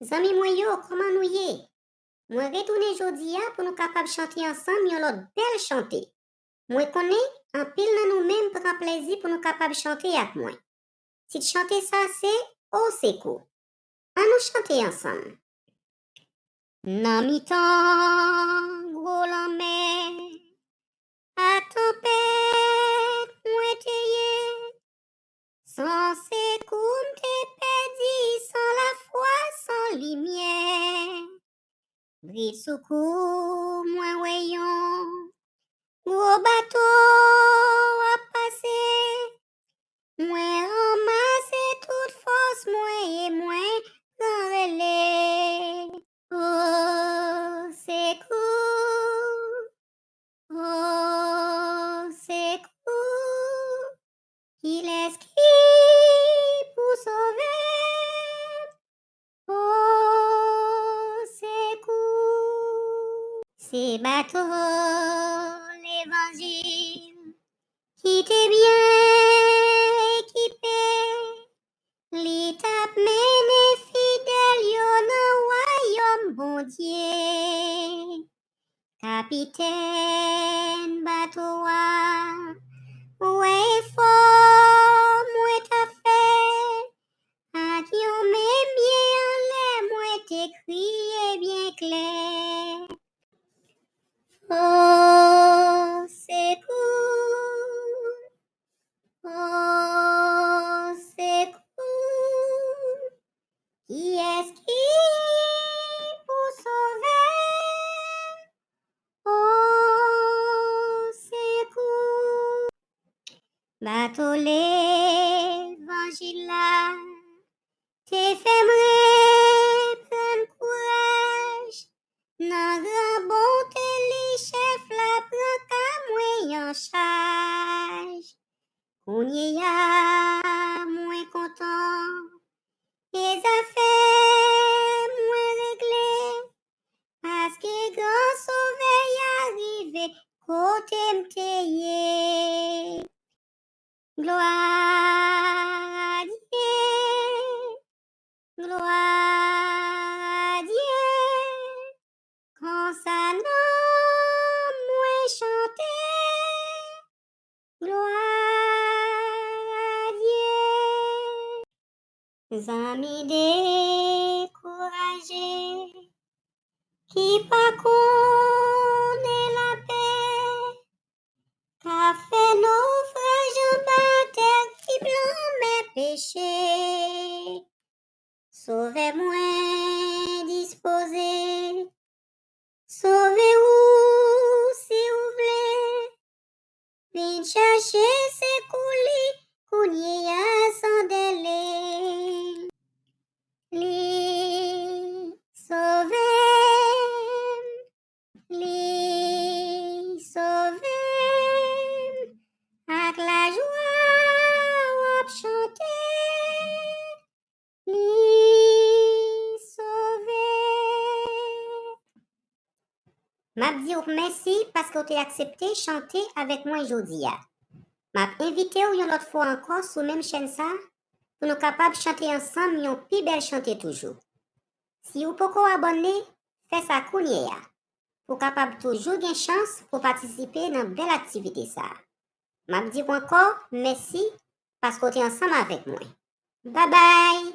Zami mwen yo, comment nou ye? Mwen retourne jodi a pour nous capable chanter ensemble yon lot bel chanter. Mwen konnen en pile nan nou même prend plaisir pour nous capable chanter avec moi. Si chanter ça c'est oh c'est cool. An nous chanter ensemble. Nan mi tan gros lan mer, a tempête mwen te ye, sans sekoum te pedi, sans la foi, sans lumière. Bri soukou mwen weyon, gros bateau a passé, mwen ramase toute force mwen et mwen pran relais. Oh, c'est cool, il est qui pour sauver. Oh, c'est cool, c'est bateau l'évangile qui t'est bien équipé. L'étape mène fidèle yo nan royaume bon Dieu. Capitaine bateau a, ouais fort moi ta fait. Ak yon même bien en l'air moi t'écrit bien clair. Oh, c'est cool. Oh, c'est cool. Qui est-ce qui pour sauver? Oh, c'est cool. Bateau l'évangile là, t'es fait prendre courage. Nan grand bonté li chef la prend ka mwen en charge. Kounye ya mwen content, les affaires mwen réglé, parce que grand sauveil arrivé côté m'teye. Gloire à Dieu, gloire à Dieu, quand ça nan mwen chante, gloire à Dieu. Zami découragé, qui pas connaît la paix, qu'a fait naufrage en terre qui blanc mes péchés. Sauvez-moi disposé, sauvez-vous si vous voulez. Vin chercher ces coulis, kounye ya sans délai. Li sauvem, ak la joie wap chante. Li sauvem. M'a dit ou merci parce que tu as accepté chanter avec moi aujourd'hui. M'a invité ou yon l'autre fois encore sur même chaîne ça pour nous capables chanter ensemble yon pi belle chanter toujours. Si ou poko abonné, fais ça kounye ya. Pour capable toujours gen chance pour participer dans belle activité ça. M'a dit encore merci parce que tu es ensemble avec moi. Bye bye.